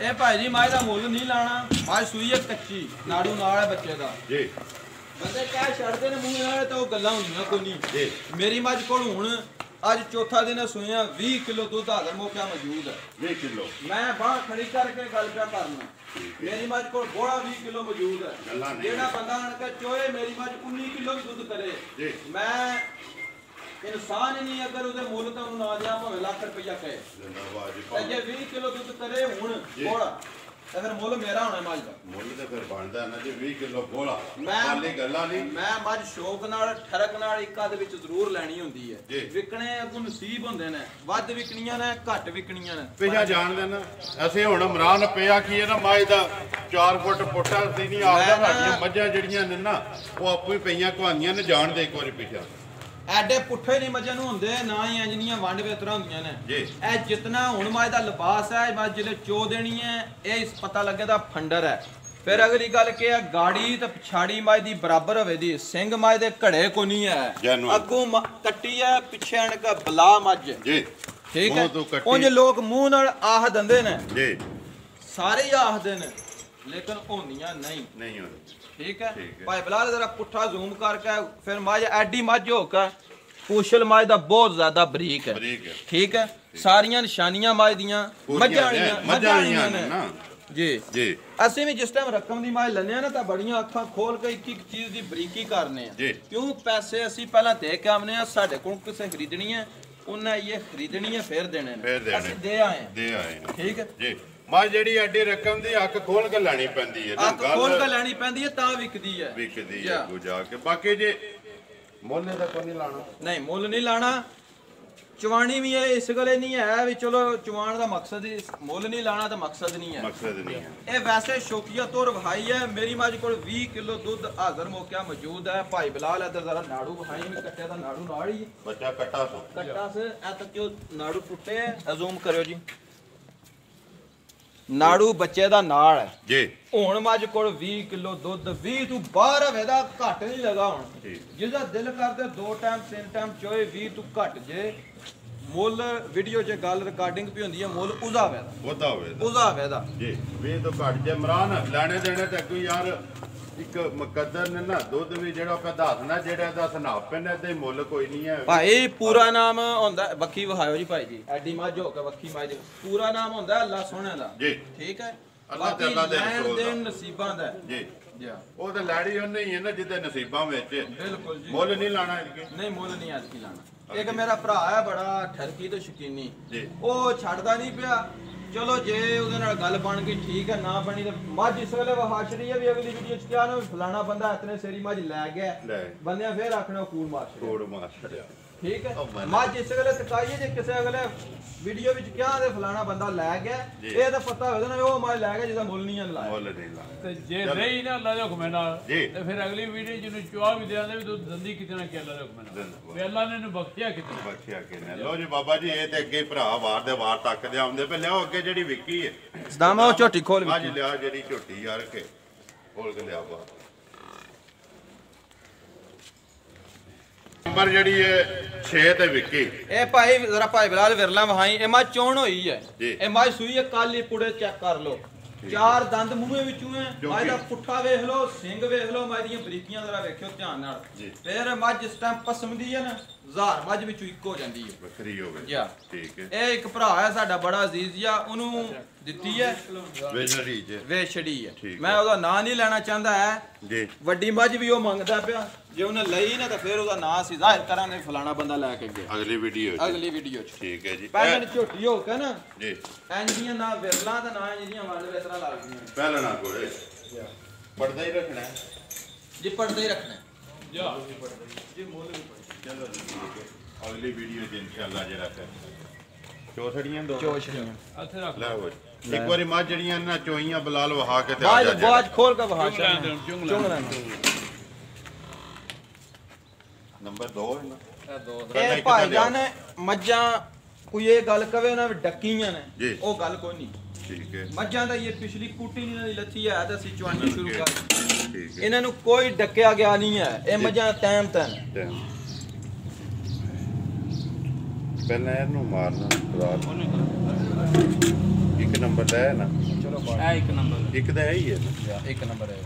ਇਹ ਭਾਈ ਜੀ ਮੱਝ ਦਾ ਮੁੱਲ ਨਹੀਂ ਲਾਣਾ ਮੱਝ ਸੂਈ ਹੈ ਕੱਚੀ ਨਾੜੂ ਨਾਲ ਹੈ ਬੱਚੇ ਦਾ ਜੀ ਬੰਦੇ ਕਹਿ ਛੱਡਦੇ ਨੇ ਮੂੰਹ ਨਾਲ ਤਾਂ ਉਹ ਗੱਲਾਂ ਹੁੰਦੀਆਂ ਕੋਈ ਨਹੀਂ ਜੀ ਮੇਰੀ ਮੱਝ ਕੋਲ ਹੁਣ ਅੱਜ ਚੌਥਾ ਦਿਨ ਸੋਇਆ 20 ਕਿਲੋ ਦੁੱਧ ਹਾਜ਼ਰ ਮੌਕਿਆ ਮੌਜੂਦ ਹੈ 20 ਕਿਲੋ ਮੈਂ ਬਾਹਰ ਖੜੀ ਕਰਕੇ ਗੱਲ ਕਰਨਾ ਮੇਰੀ ਮੱਝ ਕੋਲ ਬੋੜਾ 20 ਕਿਲੋ ਮੌਜੂਦ ਹੈ ਜਿਹੜਾ ਬੰਦਾ ਆਣ ਕੇ ਚੋਏ ਮੇਰੀ ਮੱਝ 19 ਕਿਲੋ ਵੀ ਦੁੱਧ ਕਰੇ ਜੀ ਮੈਂ ਇਨਸਾਨ ਹੀ ਨਹੀਂ ਅਗਰ ਉਹਦੇ ਮੁੱਲ ਤਾਂ ਉਹਨੂੰ ਨਾ ਦਿਆਂ ਭਾਵੇਂ ਲੱਖ ਰੁਪਈਆ ਕਹੇ ਤੇ ਜੇ 20 ਕਿਲੋ ਦੁੱਧ ਕਰੇ ਹੁਣ ਬੋੜਾ ਤੇ ਫਿਰ ਮੁੱਲ ਮੇਰਾ ਹੋਣਾ ਮੱਝ ਦਾ ਮੁੱਲ ਤੇ ਫਿਰ ਬਣਦਾ ਨਾ ਜੀ 20 ਕਿਲੋ ਬੋਲਾ ਮੈਂ ਖਾਲੀ ਗੱਲਾਂ ਨਹੀਂ ਮੈਂ ਮੱਝ ਸ਼ੌਕ ਨਾਲ ਠਰਕ ਨਾਲ ਇੱਕ ਅੱਧ ਵਿੱਚ ਜ਼ਰੂਰ ਲੈਣੀ ਹੁੰਦੀ ਹੈ ਵਿਕਣੇ ਅੱਗੋਂ ਨਸੀਬ ਹੁੰਦੇ ਨੇ ਵੱਧ ਵਿਕਣੀਆਂ ਨੇ ਘੱਟ ਵਿਕਣੀਆਂ ਨੇ ਪਿਛਾ ਜਾਣਦੇ ਨਾ ਅਸੀਂ ਹੁਣ ਇਮਰਾਨ ਪਿਆ ਕੀ ਹੈ ਨਾ ਮੱਝ ਦਾ 4 ਫੁੱਟ ਪੁੱਟਾ ਸੀ ਨਹੀਂ ਆਉਂਦਾ ਸਾਡੀਆਂ ਮੱਝਾਂ ਜਿਹੜੀਆਂ ਨੇ ਨਾ ਉਹ ਆਪੇ ਪਈਆਂ ਕਹਾਣੀਆਂ ਨੇ ਜਾਣਦੇ ਇੱਕ ਵਾਰੀ ਪਿਛਾ ਐਡੇ ਪੁੱਠੇ ਨਹੀਂ ਮੱਝਾਂ ਨੂੰ ਹੁੰਦੇ ਨਾ ਹੀ ਇੰਜਨੀਆਂ ਵੰਡ ਵੇਤਰਾ ਹੁੰਦੀਆਂ ਨੇ ਇਹ ਜਿਤਨਾ ਹੁਣ ਮੱਝ ਦਾ ਲਿਬਾਸ ਹੈ ਮੱਝ ਜਿਹੜੇ ਚੋ ਦੇਣੀ ਹੈ ਇਹ ਇਸ ਪਤਾ ਲੱਗੇ ਦਾ ਫੰਡਰ ਹੈ ਫਿਰ ਅਗਲੀ ਗੱਲ ਕੀ ਹੈ ਗਾੜੀ ਤੇ ਪਛਾੜੀ ਮੱਝ ਦੀ ਬਰਾਬਰ ਹੋਵੇ ਦੀ ਸਿੰਘ ਮੱਝ ਦੇ ਘੜੇ ਕੋ ਨਹੀਂ ਹੈ ਅੱਗੋਂ ਕੱਟੀ ਹੈ ਪਿੱਛੇ ਆਣ ਕੇ ਬਲਾ ਮੱਝ ਜੀ ਠੀਕ ਹੈ ਉਂਝ ਲੋਕ ਮੂੰਹ ਨਾਲ ਆਹ ਦਿੰਦੇ ਨੇ ਜੀ ਸਾਰੇ ਹੀ ਆਖਦੇ ਨੇ ਲੇਕਿਨ ਹੁੰਦੀਆਂ ਨਹੀਂ ਹੁੰਦੀਆਂ ਠੀਕ ਹੈ ਭਾਈ ਬਲਾਲ ਜ਼ਰਾ ਪੁੱਠਾ ਜ਼ੂਮ ਕਰਕੇ ਫਿਰ ਮੱਝ ਐਡੀ ਮੱਝ ਹੋ ਕੇ ਪੂਛਲ ਮੱਝ ਦਾ ਬਹੁਤ ਜ਼ਿਆਦਾ ਬਰੀਕ ਹੈ ਠੀਕ ਹੈ ਸਾਰੀਆਂ ਨਿਸ਼ਾਨੀਆਂ ਮੱਝ ਦੀਆਂ ਮੱਝਾਂ ਵਾਲੀਆਂ ਨੇ ਜੀ ਅਸੀਂ ਵੀ ਜਿਸ ਟਾਈਮ ਰਕਮ ਦੀ ਮੱਝ ਲੈਂਦੇ ਆ ਨਾ ਤਾਂ ਬੜੀਆਂ ਅੱਖਾਂ ਖੋਲ ਕੇ ਇੱਕ ਇੱਕ ਚੀਜ਼ ਦੀ ਬਰੀਕੀ ਕਰਨੇ ਆ ਕਿਉਂ ਪੈਸੇ ਅਸੀਂ ਪਹਿਲਾਂ ਦੇ ਕੇ ਆਉਨੇ ਆ ਸਾਡੇ ਕੋਲ ਕਿਸੇ ਖਰੀਦਣੀ ਹੈ ਉਹਨਾਂ ਇਹ ਖਰੀਦਣੀ ਹੈ ਫਿਰ ਦੇਣੇ ਨੇ ਅਸੀਂ ਦੇ ਆਏ ਠੀਕ ਹੈ ਜੀ ਮਾਂ ਜਿਹੜੀ ਐਡੀ ਰਕਮ ਦੀ ਅੱਖ ਖੋਲ ਕੇ ਲੈਣੀ ਪੈਂਦੀ ਹੈ ਅੱਖ ਖੋਲ ਕੇ ਲੈਣੀ ਪੈਂਦੀ ਹੈ ਤਾਂ ਵਿਕਦੀ ਹੈ ਅੱਗੋਂ ਜਾ ਕੇ। ਬਾਕੀ ਜੇ ਮੁੱਲ ਦਾ ਕੋਈ ਨਹੀਂ ਲਾਣਾ, ਨਹੀਂ ਮੁੱਲ ਨਹੀਂ ਲਾਣਾ। ਚਵਾਣੀ ਵੀ ਇਹ ਇਸ ਗਲੇ ਨਹੀਂ ਹੈ ਵੀ ਚਲੋ ਚਵਾਣ ਦਾ ਮਕਸਦ ਹੀ ਮੁੱਲ ਨਹੀਂ ਲਾਣਾ ਤਾਂ ਮਕਸਦ ਨਹੀਂ ਹੈ, ਮਕਸਦ ਨਹੀਂ ਹੈ। ਇਹ ਵੈਸੇ ਸ਼ੌਕੀਆ ਤੌਰ ਵਿਖਾਈ ਹੈ। ਮੇਰੀ ਮੱਝ ਕੋਲ 20 ਕਿਲੋ ਦੁੱਧ ਹਾਜ਼ਰ ਮੌਕਿਆ ਮੌਜੂਦ ਹੈ। ਭਾਈ ਬਿਲਾਲ ਇੱਧਰ ਜ਼ਰਾ ਨਾੜੂ ਵਿਖਾਈ ਵੀ ਕੱਟਿਆ ਦਾ ਨਾੜੂ ਨਾਲ ਹੀ ਬੱਚਾ ਕੱਟਾ ਸੋ ਕੱਟਾ ਸੇ ਇਹ ਤੱਕ ਜੋ ਨਾੜੂ ਟੁੱਟੇ ਹੈ ਜ਼ੂਮ ਕਰਿਓ ਜੀ। ਨਾੜੂ ਬੱਚੇ ਦਾ ਨਾਲ ਹੈ ਜੀ। ਹੁਣ ਮੱਝ ਕੋਲ 20 ਕਿਲੋ ਦੁੱਧ 20 ਤੋਂ ਬਾਹਰ ਹਵੇਦਾ ਘੱਟ ਨਹੀਂ ਲਗਾ ਹੁਣ। ਜਿਹਦਾ ਦਿਲ ਕਰਦੇ 2 ਟਾਈਮ 3 ਟਾਈਮ ਚੋਏ 20 ਤੋਂ ਘੱਟ ਜੇ ਮੁੱਲ ਵੀਡੀਓ 'ਚ ਗੱਲ ਰਿਕਾਰਡਿੰਗ ਵੀ ਹੁੰਦੀ ਹੈ ਮੁੱਲ ਉਹਦਾ ਵੇਦਾ ਜੀ 20 ਤੋਂ ਘੱਟ ਜੇ ਇਮਰਾਨ ਲੈਣੇ ਦੇਣੇ ਤੇ ਕੋਈ ਯਾਰ ਇੱਕ ਮੁਕੱਦਰ ਨੇ ਨਾ ਦੁੱਧ ਵੀ ਜਿਹੜਾ ਆਪਾਂ ਦੱਸਣਾ ਜਿਹੜਾ ਦਾ ਸਨਾਪ ਪੈਨੇ ਤੇ ਮੁੱਲ ਕੋਈ ਨਹੀਂ ਹੈ ਭਾਈ। ਪੂਰਾ ਨਾਮ ਹੁੰਦਾ ਵੱਖੀ ਵਿਖਾਇਓ ਜੀ ਭਾਈ ਜੀ। ਐਡੀ ਮੱਝ ਹੋ ਕੇ ਵੱਖੀ ਮੱਝ ਪੂਰਾ ਨਾਮ ਹੁੰਦਾ ਅੱਲਾ ਸੋਹਣੇ ਦਾ ਜੀ। ਠੀਕ ਹੈ ਅੱਲਾਹ ਤੇ ਅੱਲਾਹ ਦੇ ਰਸੂਲ ਦਾ ਨਸੀਬਾਂ ਦਾ ਜੀ। ਉਹ ਤਾਂ ਲੈੜੀ ਉਹਨੇ ਹੀ ਹੈ ਨਾ ਜਿਹਦੇ ਨਸੀਬਾਂ ਵਿੱਚ। ਬਿਲਕੁਲ ਜੀ। ਮੁੱਲ ਨਹੀਂ ਲਾਣਾ ਇਹਦੇ ਨਹੀਂ ਮੁੱਲ ਨਹੀਂ ਅੱਜ ਕੀ ਲਾਣਾ। ਇੱਕ ਮੇਰਾ ਭਰਾ ਹੈ ਬੜਾ ਠਰਕੀ ਤੋਂ ਸ਼ਕੀਨੀ ਜੀ। ਉਹ ਛੱਡਦਾ ਨਹੀਂ ਪਿਆ। ਚਲੋ ਜੇ ਉਹਦੇ ਨਾਲ ਗੱਲ ਬਣ ਗਈ ਠੀਕ ਹੈ, ਨਾ ਬਣੀ ਤੇ ਮੱਝ ਇਸ ਵੇਲੇ ਵਹਾਸ਼ਰੀ ਹੈ ਵੀ ਅਗਲੀ ਵੀਡੀਓ ਚ ਕਿਹਾ ਨਾ ਫਲਾਣਾ ਬੰਦਾ ਇਤਨੇ ਸੇਰੀ ਮੱਝ ਲੈ ਗਿਆ ਬੰਦਿਆਂ ਫੇਰ ਆਖਣਾ ਕੂੜ ਮਾਰ ਠੀਕ ਹੈ। ਮੱਝ ਇਸ ਵੇਲੇ ਤਕਾਈਏ ਜੇ ਕਿਸੇ ਅਗਲੇ ਵੀਡੀਓ ਵਿੱਚ ਕਿਹਾ ਤੇ ਫਲਾਣਾ ਬੰਦਾ ਲੈ ਗਿਆ ਇਹ ਤਾਂ ਪਤਾ ਹੋਵੇ ਨਾ ਉਹ ਮੱਝ ਲੈ ਗਿਆ ਜਿਹਦਾ ਮੁੱਲ ਨਹੀਂ ਲਾਇਆ ਤੇ ਜੇ ਰਹੀ ਨਾ ਅੱਲਾ ਦੇ ਹੁਕਮ ਨਾਲ ਤੇ ਫਿਰ ਅਗਲੀ ਵੀਡੀਓ ਜਿਹਨੂੰ ਚੁਆ ਵੀ ਦੇਾਂਦੇ ਵੀ ਤੂੰ ਦੰਦੀ ਕਿਤਨਾ ਕਿ ਅੱਲਾ ਦੇ ਹੁਕਮ ਨਾਲ ਵੀ ਅੱਲਾ ਨੇ ਇਹਨੂੰ ਬਖਸ਼ਿਆ ਕਿਤਨਾ। ਲੋ ਜੀ ਬਾਬਾ ਜੀ ਇਹ ਤੇ ਅੱਗੇ ਭਰਾ ਵਾਰ ਦੇ ਵਾਰ ਤੱਕਦੇ ਆਉਂਦੇ ਪਏ। ਲਿਆਓ ਅੱਗੇ ਜਿਹੜੀ ਵਿਕੀ ਹੈ ਸਦਾਮਾ ਉਹ ਝੋਟੀ ਖੋਲ ਅੱਜ ਲਿਆ ਜਿਹੜੀ ਝੋਟੀ ਯਾਰ ਕੇ ਖੋਲ ਕੇ ਲਿਆ ਬਾਹਰ। ਨੰਬਰ ਜਿਹੜੀ ਹੈ 6 ਤੇ ਵਿਕੀ। ਇਹ ਭਾਈ ਜ਼ਰਾ ਭਾਈ ਬਿਲਾਲ ਵਿਰਲਾ ਵਹਾਈ ਇਹ ਮੱਝ ਚੋਣ ਹੋਈ ਹੈ। ਇਹ ਮੱਝ ਸੂਈ ਹੈ ਕੱਲ ਹੀ ਪੁੜੇ ਚੈੱਕ ਕਰ ਲਓ। 4 ਦੰਦ ਮੂੰਹੇ ਵਿੱਚੋਂ ਹੈ। ਮੱਝ ਦਾ ਪੁੱਠਾ ਵੇਖ ਲਓ, ਸਿੰਘ ਵੇਖ ਲਓ, ਮੱਝ ਦੀਆਂ ਬਰੀਕੀਆਂ ਜ਼ਰਾ ਵੇਖਿਓ ਧਿਆਨ ਨਾਲ। ਫਿਰ ਮੱਝ ਇਸ ਟਾਈਮ ਪਸਮਦੀ ਹੈ ਨਾ ਜ਼ਾਰ ਮੱਝ ਵਿੱਚੋਂ ਇੱਕ ਹੋ ਜਾਂਦੀ ਹੈ ਵੱਖਰੀ ਹੋ ਗਈ। ਠੀਕ ਹੈ। ਇਹ ਇੱਕ ਭਰਾ ਹੈ ਸਾਡਾ ਬੜਾ ਅਜ਼ੀਜ਼ ਆ ਉਹਨੂੰ ਦਿੱਤੀ ਹੈ ਵੇਚੜੀ ਹੈ। ਮੈਂ ਉਹਦਾ ਨਾਂ ਨਹੀਂ ਲੈਣਾ ਚਾਹੁੰਦਾ ਹੈ ਜੀ। ਵੱਡੀ ਮੱਝ ਵੀ ਉਹ ਮੰਗਦਾ ਪਿਆ ਜੇ ਉਹਨੇ ਲਈ ਨਾ ਤਾਂ ਫਿਰ ਉਹਦਾ ਨਾਂ ਸੀ ਜ਼ਾਹਿਰ ਕਰਾਂਗੇ ਫਲਾਣਾ ਬੰਦਾ ਲੈ ਕੇ ਗਿਆ ਅਗਲੀ ਵੀਡੀਓ 'ਚ। ਠੀਕ ਹੈ ਜੀ। ਪਹਿਲਾਂ ਝੋਟੀ ਹੋ ਕੇ ਨਾ ਜੀ ਇੰਜੀਆਂ ਨਾ ਵਿਰਲਾ ਤੇ ਨਾ ਜਿਹੜੀਆਂ ਵੰਡ ਵੇਸਰਾ ਲੱਗਦੀਆਂ ਪਹਿਲਾਂ ਨਾ ਕੋਲੇ ਪਰਦਾ ਹੀ ਰੱਖਣਾ ਜੀ ਪਰਦਾ ਹੀ ਰੱਖਣਾ ਜੀ ਮੁੱਲ ਵੀ ਚਲੋ ਅਗਲੀ ਵੀਡੀਓ 'ਚ ਇਨਸ਼ਾਅੱਲਾ ਜਿਹੜਾ ਕਰ ਚੋਸੜੀਆਂ ਦੋ ਇੱਥੇ ਰੱਖ ਲੈ ਹੋ ਇੱਕ ਵਾਰੀ ਮੱਝ ਜਿਹੜੀਆਂ ਨਾ ਚੋਈਆਂ ਬਲਾਲ ਵਹਾ ਕੇ ਤੇ ਆ ਜਾ ਬਾਜ ਖੋਲ ਕੇ ਵਹਾ ਚੁੰਗ ਨੰਬਰ 2 ਹੈ ਨਾ ਇਹ ਭਾਈ ਜਾਨ ਮੱਝਾਂ ਕੋਈ ਇਹ ਗੱਲ ਕਵੇ ਨਾ ਡੱਕੀਆਂ ਨੇ ਉਹ ਗੱਲ ਕੋਈ ਨਹੀਂ। ਠੀਕ ਹੈ। ਮੱਝਾਂ ਦਾ ਇਹ ਪਿਛਲੀ ਕੁੱਟੀ ਨਹੀਂ ਦੀ ਲੱਥੀ ਹੈ ਤਾਂ ਅਸੀਂ ਚਵਾਨੀ ਸ਼ੁਰੂ ਕਰ। ਠੀਕ ਹੈ। ਇਹਨਾਂ ਨੂੰ ਕੋਈ ਡੱਕਿਆ ਗਿਆ ਨਹੀਂ ਹੈ। ਇਹ ਮੱਝਾਂ ਟਾਈਮ ਪਹਿਲਾਂ ਇਹਨੂੰ ਮਾਰਨਾ ਇੱਕ ਨੰਬਰ ਦਾ ਹੈ ਨਾ। ਚਲੋ ਇਹ ਇੱਕ ਨੰਬਰ ਇੱਕ ਦਾ ਹੈ ਹੀ ਹੈ ਨਾ। ਇੱਕ ਨੰਬਰ ਹੈ।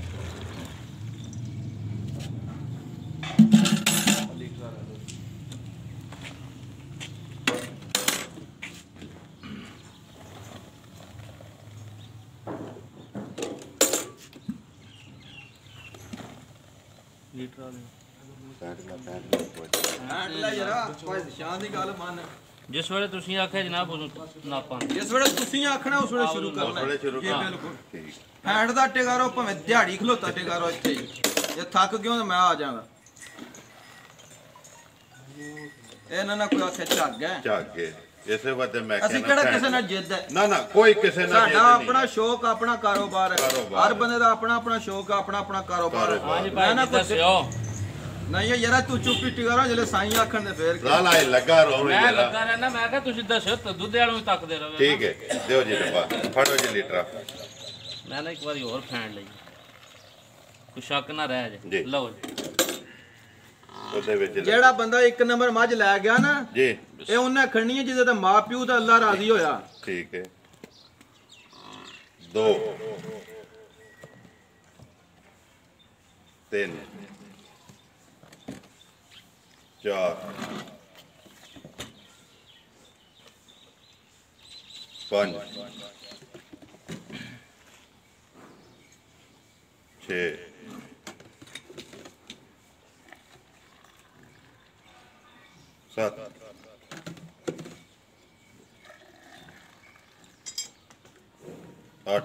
ਲੀਟਰ ਵਾਲੇ ਜਿਸ ਵੇਲੇ ਤੁਸੀਂ ਆਖਿਆ ਜਨਾਬ ਉਦੋਂ ਨਾਪਾਂ ਜਿਸ ਵੇਲੇ ਤੁਸੀਂ ਆਖਣਾ ਉਸ ਵੇਲੇ ਸ਼ੁਰੂ ਕਰਨਾ ਹੈ। ਬਿਲਕੁਲ ਹੈਂਡ ਦਾ ਟਿਕਾਰੋ ਭਾਵੇਂ ਦਿਹਾੜੀ ਖਲੋਤਾ ਟਿਕਾਰੋ ਇੱਥੇ ਹੀ ਜੇ ਥੱਕ ਗਿਓ ਤਾਂ ਮੈਂ ਆ ਜਾਵਾਂਗਾ। ਇਹਨਾਂ ਨਾਲ ਕੋਈ ਆਖੇ ਝੱਗ ਹੈ ਇਸੇ ਵਾਦੇ ਮੈਂ ਅਸੀਂ ਕਿਹੜਾ ਕਿਸੇ ਨਾਲ ਜਿੱਦ ਹੈ ਨਾ ਕੋਈ ਕਿਸੇ ਨਾਲ ਸਾਡਾ ਆਪਣਾ ਸ਼ੌਕ ਆਪਣਾ ਕਾਰੋਬਾਰ ਹੈ। ਹਰ ਬੰਦੇ ਦਾ ਆਪਣਾ ਆਪਣਾ ਸ਼ੌਕ ਆਪਣਾ ਆਪਣਾ ਕਾਰੋਬਾਰ ਹੈ। ਮੈਂ ਨਾ ਦੱਸਿਓ ਨਹੀਂ ਯਾਰ ਤੂੰ ਚੁੱਪੀ ਟਿਕਾਰੋ ਜਿਹੜੇ ਸਾਈਂ ਆਖਣ ਦੇ ਫੇਰ ਲਾਲਾ ਲੱਗਾ ਰੋ ਮੈਂ ਲੱਗਾ ਰਹਿਣਾ। ਮੈਂ ਕਿਹਾ ਤੁਸੀਂ ਦੱਸਿਓ ਤਾਂ ਦੁੱਧ ਵਾਲੋਂ ਵੀ ਤੱਕਦੇ ਰਹੋ। ਠੀਕ ਹੈ ਦਿਓ ਜੀ ਡੱਬਾ ਫੜੋ ਜੀ ਲੀਟਰ। ਮੈਂ ਨਾ ਇੱਕ ਵਾਰੀ ਹੋਰ ਫੈਨ ਲਈ ਕੋਈ ਸ਼ੱਕ ਨਾ ਰਹਿ ਜੇ। ਲਓ ਜੀ ਉਹਦੇ ਵਿੱਚ ਜਿਹੜਾ ਬੰਦਾ ਇੱਕ ਨੰਬਰ ਮੱਝ ਲੈ ਗਿਆ ਨਾ ਜੀ ਇਹ ਉਹਨੇ ਖੜਨੀ ਹੈ ਜਿਹਦੇ ਤੇ ਮਾਂ ਪਿਓ ਦਾ ਅੱਲਾ ਰਾਜ਼ੀ ਹੋਇਆ। ਠੀਕ ਹੈ। 2 3 4 5 6 7 8 8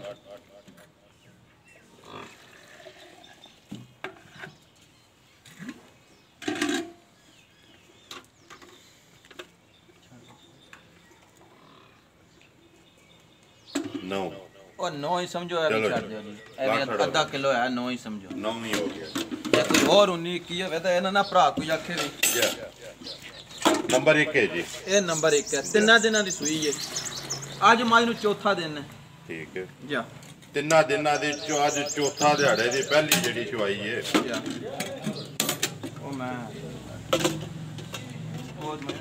9 और 9 ही समझो है भी छाड़ दियो जी ए भी आधा किलो है 9 ही समझो 9 ही हो गया ਜੇ ਕੋਈ ਹੋਰ 19 21 ਹੋਵੇ ਤਾਂ ਇਹਨਾਂ ਨਾਲ ਭਰਾ ਕੋਈ ਆਖੇ ਵੀ ਨੰਬਰ 1 ਹੈ ਜੀ ਇਹ ਨੰਬਰ 1 ਹੈ ਤਿੰਨਾਂ ਦਿਨਾਂ ਦੀ ਸੂਈ ਹੈ ਅੱਜ ਮਾਈ ਨੂੰ ਚੌਥਾ ਦਿਨ ਹੈ ਠੀਕ ਹੈ ਜਾ ਤਿੰਨਾਂ ਦਿਨਾਂ ਦੇ ਚੋਂ ਅੱਜ ਚੌਥਾ ਦਿਹਾੜੇ ਦੀ ਪਹਿਲੀ ਜਿਹੜੀ ਚੁਆਈ ਹੈ ਜਾ ਉਹ ਮੈਂ ਉਹ ਮੈਂ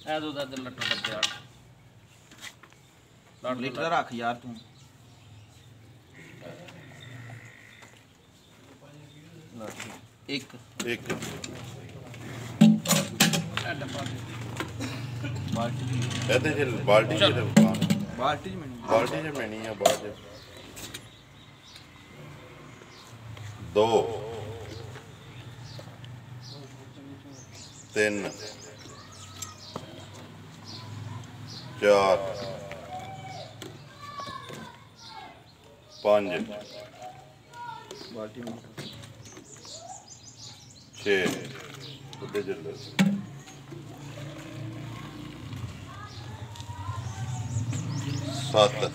ਇਹ ਦੋ ਦਾ ਲੱਟੂ ਬੱਚਾ ਲੀਟਰ ਰੱਖ ਯਾਰ ਤੂੰ ਇੱਕ ਇੱਕ ਇਹਦੇ ਚ ਬਾਲਟੀ ਚ ਬਾਲਟੀ ਚ ਮੈਨੂੰ ਬਾਲਟੀ ਚ ਮੈਣੀ ਆ ਬਾਅਦ ਚ 2 3 4 5 ਬਾਲਟੀ ਮੈਨੂੰ 6 ਉੱਤੇ ਚੱਲ 7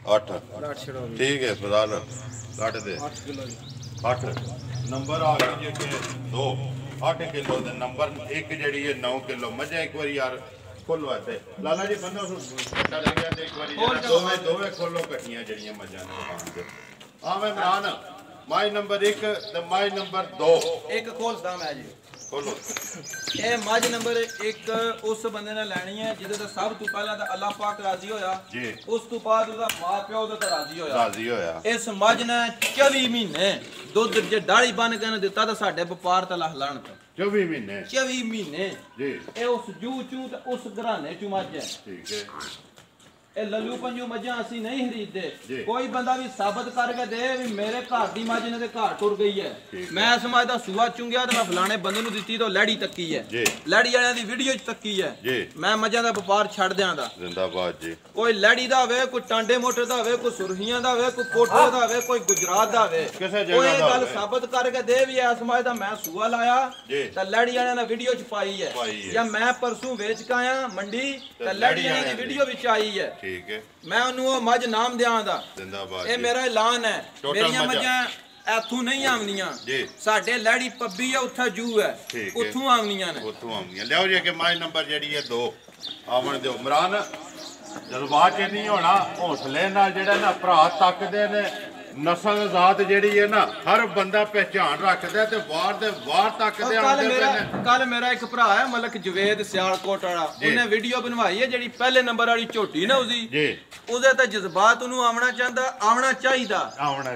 8 ठीक है फिलहाल ਕੱਟ ਦੇ 8 ਕਿਲੋ 8 ਨੰਬਰ ਆ ਗਏ ਜੇ ਕਿ 2 8 ਕਿਲੋ ਦੇ ਨੰਬਰ 1 ਜਿਹੜੀ ਹੈ 9 ਕਿਲੋ ਮੱਝਾਂ ਇੱਕ ਵਾਰੀ ਯਾਰ ਖੋਲੋ ਇੱਥੇ ਲਾਲਾ ਜੀ ਬੰਨੋ ਛੱਡ ਗਿਆ ਤੇ ਇੱਕ ਵਾਰੀ ਜਿਹੜਾ ਦੋਵੇਂ ਖੋਲੋ ਇਕੱਠੀਆਂ ਜਿਹੜੀਆਂ ਮੱਝਾਂ ਨੇ ਦੁਕਾਨ ਤੇ ਆਵੇਂ ਇਮਰਾਨ ਮਾਈ ਨੰਬਰ 1 ਤੇ ਮਾਈ ਨੰਬਰ 2 ਇੱਕ ਖੋਲਦਾ ਮੈਂ ਜੀ ਖੋਲੋ ਇਹ ਮੱਝ ਨੰਬਰ 1 ਉਸ ਬੰਦੇ ਨੇ ਲੈਣੀ ਹੈ ਜਿਹਦੇ ਤੋਂ ਸਭ ਤੋਂ ਪਹਿਲਾਂ ਤਾਂ ਅੱਲਾਹ ਪਾਕ ਰਾਜ਼ੀ ਹੋਇਆ ਜੀ ਉਸ ਤੋਂ ਬਾਅਦ ਉਹਦਾ ਮਾਂ ਪਿਓ ਉਹਦੇ ਤੋਂ ਰਾਜ਼ੀ ਹੋਇਆ ਇਸ ਮੱਝ ਨੇ 24 ਮਹੀਨੇ ਦੁੱਧ ਜੇ ਡਾਲੀ ਬਣ ਕੇ ਨੇ ਦਿੱਤਾ ਤਾਂ ਸਾਡੇ ਵਪਾਰ ਤੇ ਲਾਹ ਲਾਣ ਤੇ 24 ਮਹੀਨੇ 24 ਮਹੀਨੇ ਜੀ ਇਹ ਉਸ ਜੂ ਚੂ ਤੇ ਉਸ ਘਰਾਣੇ ਚੋਂ ਮੱਝ ਹੈ ਠੀਕ ਹੈ ਇਹ ਲੱਲੂ ਪੰਜੂ ਮੱਝਾਂ ਅਸੀਂ ਨਹੀਂ ਜੀ। ਖਰੀਦਦੇ ਕੋਈ ਬੰਦਾ ਵੀ ਸਾਬਤ ਕਰਕੇ ਦੇ ਵੀ ਮੇਰੇ ਘਰ ਦੀ ਮੱਝ ਨੇ ਤੇ ਘਰ ਟੁਰ ਗਈ ਹੈ ਮੈਂ ਇਸ ਮੱਝ ਦਾ ਸੂਆ ਚੁੰਗਿਆ ਤੇ ਮੈਂ ਫਲਾਣੇ ਬੰਦੇ ਨੂੰ ਦਿੱਤੀ ਤਾਂ ਲੜੀ ਤੱਕੀ ਹੈ ਲੜੀ ਵਾਲਿਆਂ ਦੀ ਵੀਡੀਓ ਚ ਤੱਕੀ ਹੈ ਮੈਂ ਮੱਝਾਂ ਦਾ ਵਪਾਰ ਛੱਡ ਦਿਆਂ ਦਾ ਜ਼ਿੰਦਾਬਾਦ ਜੀ ਕੋਈ ਲੜੀ ਦਾ ਹੋਵੇ ਕੋਈ ਟਾਂਡੇ ਮੋਟੇ ਦਾ ਹੋਵੇ ਕੋਈ ਸੁਰਖੀਆਂ ਦਾ ਹੋਵੇ ਕੋਈ ਕੋਟੇ ਦਾ ਹੋਵੇ ਕੋਈ ਗੁਜਰਾਤ ਦਾ ਹੋਵੇ ਕੋਈ ਇਹ ਗੱਲ ਸਾਬਤ ਕਰਕੇ ਦੇ ਵੀ ਇਸ ਮੱਝ ਦਾ ਮੈਂ ਸੂਆ ਲਾਇਆ ਤਾਂ ਲੜੀ ਵਾਲਿਆਂ ਨੇ ਵੀਡੀਓ ਚ ਪਾਈ ਹੈ ਜਾਂ ਮੈਂ ਪਰਸੋਂ ਵੇਚ ਕੇ ਆਇਆ ਮੰਡੀ ਤਾਂ ਲੜੀ ਵਾਲਿਆਂ ਦੀ ਵੀਡੀਓ ਵਿੱਚ ਆਈ ਹੈ ਠੀਕ ਹੈ ਮੈਂ ਉਹਨੂੰ ਉਹ ਮੱਝ ਨਾਮ ਦਿਆਂ ਦਾ ਜ਼ਿੰਦਾਬਾਦ ਇਹ ਮੇਰਾ ਐਲਾਨ ਹੈ ਮੇਰੀਆਂ ਮੱਝਾਂ ਇੱਥੋਂ ਨਹੀਂ ਆਵਨੀਆਂ ਸਾਡੇ ਲੜੀ ਪੱਬੀ ਹੈ ਉੱਥੇ ਜੂ ਹੈ ਉੱਥੋਂ ਆਵਨੀਆਂ ਨੇ ਉੱਥੋਂ ਆਵਨੀਆਂ ਲਿਆਓ ਜੀ ਕਿ ਮਾਈ ਨੰਬਰ ਜਿਹੜੀ ਹੈ 2 ਆਵਣ ਦਿਓ ਇਮਰਾਨ ਜਜ਼ਬਾਤ ਚ ਨਹੀਂ ਹੋਣਾ ਹੌਸਲੇ ਨਾਲ ਜਿਹੜਾ ਨਾ ਭਰਾ ਤੱਕਦੇ ਨੇ ਨਸਲ ਜ਼ਾਤ ਜਿਹੜੀ ਹੈ ਨਾ ਹਰ ਬੰਦਾ ਪਹਿਚਾਨ ਰੱਖਦਾ ਤੇ ਵਾਰ ਦੇ ਵਾਰ ਤੱਕਦੇ ਆਉਂਦੇ ਨੇ ਕੱਲ ਮੇਰਾ ਇੱਕ ਭਰਾ ਹੈ ਮਲਕ ਜਵੇਦ ਸਿਆਲਕੋਟ ਵਾਲਾ ਉਹਨੇ ਵੀਡੀਓ ਬਣਵਾਈ ਹੈ ਜਿਹੜੀ ਪਹਿਲੇ ਨੰਬਰ ਵਾਲੀ ਝੋਟੀ ਨਾ ਉਹਦੀ ਜੀ ਉਹਦੇ ਤੇ ਜਜ਼ਬਾਤ ਉਹਨੂੰ ਆਉਣਾ ਚਾਹੀਦਾ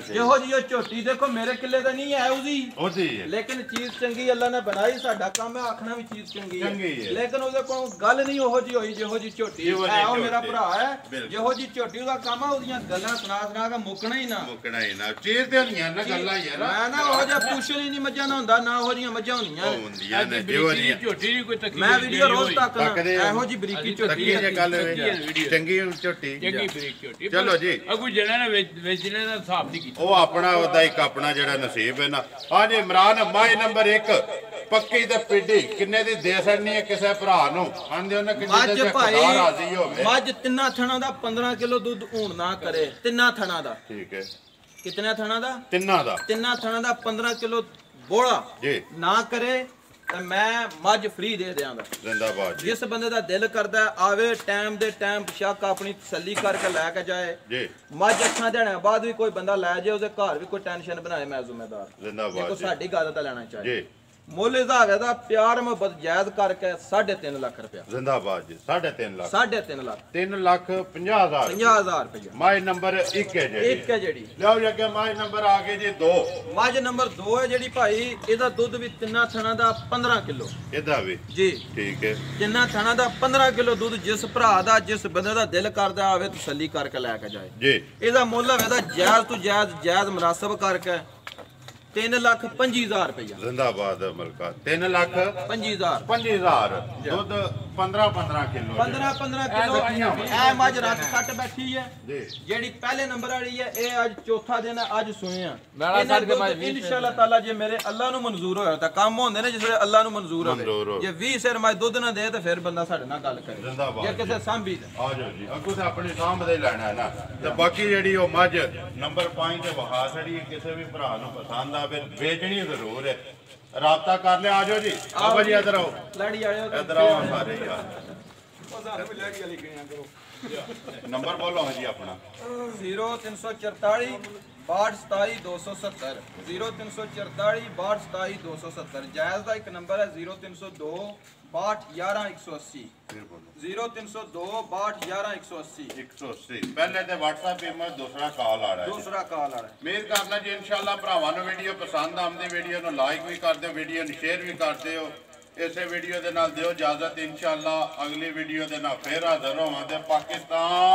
ਜਿਹੋ ਜੀ ਉਹ ਝੋਟੀ ਦੇਖੋ ਮੇਰੇ ਕਿੱਲੇ ਤਾਂ ਨਹੀਂ ਹੈ ਉਹਦੀ ਲੇਕਿਨ ਚੀਜ਼ ਚੰਗੀ ਅੱਲਾ ਨੇ ਬਣਾਈ ਸਾਡਾ ਕੰਮ ਹੈ ਆਖਣਾ ਵੀ ਚੀਜ਼ ਚੰਗੀ ਹੈ ਲੇਕਿਨ ਉਹਦੇ ਕੋਲ ਗੱਲ ਨਹੀਂ ਉਹੋ ਜੀ ਹੋਈ ਜਿਹੋ ਜੀ ਝੋਟੀ ਹੈ ਉਹ ਮੇਰਾ ਭਰਾ ਹੈ ਜਿਹੋ ਜੀ ਝੋਟੀ ਉਹਦਾ ਕੰਮ ਹੈ ਉਹਦੀਆਂ ਗੱਲਾਂ ਸੁਣਾ ਕੇ ਮੁੱਕਣਾ ਹੀ ਨਾ ਚੀਜ਼ ਤੇ ਹੁੰਦੀਆਂ ਨਾ ਗੱਲਾਂ ਯਾਰ ਮੈਂ ਨਾ ਉਹ ਜਿਹਾ ਪੁੱਛਣ ਹੀ ਨਹੀਂ ਮੱਝਾਂ ਦਾ ਹੁੰਦਾ ਨਾ ਉਹ ਜੀਆਂ ਮੱਝਾਂ ਹੁੰਦੀਆਂ ਨੇ ਜਿਹੋ ਜੀ ਝੋਟੀ ਦੀ ਕੋਈ ਤਕਲੀਫ ਮੈਂ ਵੀਡੀਓ ਰੋਜ਼ ਤੱਕ ਇਹੋ ਜੀ ਬਰੀਕੀ ਝੋਟੀ ਚੰਗੀ ਝੋਟੀ ਚੰਗੀ ਬਰੀਕ ਝੋਟੀ ਚਲੋ ਜੀ ਅਗੂ ਜਿਹੜਾ ਨੇ ਵੇਚਣੇ ਦਾ ਹਿਸਾਬ ਨਹੀਂ ਕੀਤਾ ਉਹ ਆਪਣਾ ਉਹਦਾ ਇੱਕ ਆਪਣਾ ਜਿਹੜਾ ਨਸੀਬ ਹੈ ਨਾ ਹਾਂਜੀ ਇਮਰਾਨ ਮਾਈ ਨੰਬਰ 1 ਪੱਕੀ ਤੇ ਪਿੱਡੀ ਕਿੰਨੇ ਦੀ ਦੇ ਸਕਣੀ ਹੈ ਕਿਸੇ ਭਰਾ ਨੂੰ ਆਂਦੇ ਉਹਨਾਂ ਕਿੰਨੇ ਦੇ ਖੁਦਾ ਰਾਜ਼ੀ ਹੋਵੇ ਮੱਝ ਤਿੰਨਾਂ ਥਣਾਂ ਦਾ 15 ਕਿਲੋ ਦੁੱਧ ਊਣ ਨਾ ਕਰੇ ਤਿੰਨਾਂ ਥਣਾਂ ਦਾ ਠੀਕ ਹੈ ਕਿਤਨੇ ਥਣਾਂ ਦਾ ਤਿੰਨਾਂ ਥਣਾਂ ਦਾ 15 ਕਿਲੋ ਬੋਲਾ ਜੀ ਨਾ ਕਰੇ ਤੇ ਮੈਂ ਮੱਝ ਫ੍ਰੀ ਦੇ ਦਿਆਂਗਾ ਜ਼ਿੰਦਾਬਾਦ ਜਿਸ ਬੰਦੇ ਦਾ ਦਿਲ ਕਰਦਾ ਆਵੇ ਟਾਈਮ ਦੇ ਟਾਈਮ ਸ਼ੱਕ ਆਪਣੀ ਤਸੱਲੀ ਕਰਕੇ ਲੈ ਕੇ ਜਾਏ ਜੀ ਮੱਝ ਅੱਖਾਂ ਦੇਣਾ ਬਾਅਦ ਵੀ ਕੋਈ ਬੰਦਾ ਲੈ ਜਾਏ ਉਹਦੇ ਘਰ ਵੀ ਕੋਈ ਟੈਨਸ਼ਨ ਬਣਾਏ ਮੈਂ ਜ਼ਿੰਮੇਦਾਰ ਜ਼ਿੰਦਾਬਾਦ ਦੇਖੋ ਸਾਡੀ ਗੱਲ ਤਾਂ ਲੈਣਾ ਚਾਹੀਏ ਜੀ ਮੁੱਲ ਇਹਦਾ ਦਾ ਪਿਆਰ ਮੁਹੱਬਤ ਜਾਇਜ਼ ਕਰਕੇ 3.5 ਲੱਖ ਰੁਪਇਆ ਜ਼ਿੰਦਾਬਾਦ ਜੀ 3.5 ਲੱਖ 3.5 ਲੱਖ 3,50,000 ਰੁਪਇਆ ਮਾਈ ਨੰਬਰ 1 ਹੈ ਜਿਹੜੀ ਲਿਆਓ ਜੀ ਅੱਗੇ ਮਾਈ ਨੰਬਰ ਆ ਗਏ ਜੀ 2 ਮੱਝ ਨੰਬਰ 2 ਹੈ ਜਿਹੜੀ ਭਾਈ ਇਹਦਾ ਦੁੱਧ ਵੀ ਤਿੰਨਾਂ ਥਣਾਂ ਦਾ 15 ਕਿਲੋ ਇਹਦਾ ਵੀ ਜੀ ਠੀਕ ਹੈ ਤਿੰਨਾਂ ਥਣਾਂ ਦਾ 15 ਕਿਲੋ ਦੁੱਧ ਜਿਸ ਭਰਾ ਦਾ ਜਿਸ ਬੰਦੇ ਦਾ ਦਿਲ ਕਰਦਾ ਆਵੇ ਤਸੱਲੀ ਕਰਕੇ ਲੈ ਕੇ ਜਾਏ ਜੀ ਇਹਦਾ ਮੁੱਲ ਹੈ ਇਹਦਾ ਜਾਇਜ਼ ਤੋਂ ਜਾਇਜ਼ ਮੁਨਾਸਬ ਕਰਕੇ 3,25,000 रुपया। जिंदाबाद मलका 3,25,000 3,25,000 दुध 15-15 किलो 15 किलो ए मज रात कट बैठी है जी जेडी पहले नंबर वाली है ए आज चौथा दिन है आज सुने मेरा साथ के मज इंशाल्लाह ताला जे मेरे अल्लाह नु मंजूर होया ता काम होंदे ने जिसले अल्लाह नु मंजूर होवे जे 20 सिर मज दुध ना दे ते फिर बंदा साडे नाल गल करे जिंदाबाद जे किसे सांभी ते आ जाओ जी अगू ते अपनी सांभदे लेना है ना ते बाकी जेडी ओ मज नंबर 5 ते वहा छड़ी किसे भी भरा नु पसंद आवे बेचनी जरूर है राबता कर ले आ जाओ जी बाबा जी इधर आओ लड़ी आयो इधर आओ सारे यार ओ सारे भी लड़ी वाली गिणिया करो नंबर बोलो जी अपना 0344 62 270 0344 62 270 जायज का एक नंबर है 0302 62 11 180 फिर बोलो 0302 62 11 180 180 पहले ते WhatsApp पे मैं दूसरा कॉल आ रहा है दूसरा कॉल आ रहा है मेल करना जी इंशाल्लाह भरावां नु वीडियो पसंद आंदी वीडियो नु लाइक भी कर दियो वीडियो नु शेयर भी कर दियो इसे वीडियो दे नाल दियो इजाजत इंशाल्लाह अगली वीडियो दे नाल फिर हाजिर होवां ते पाकिस्तान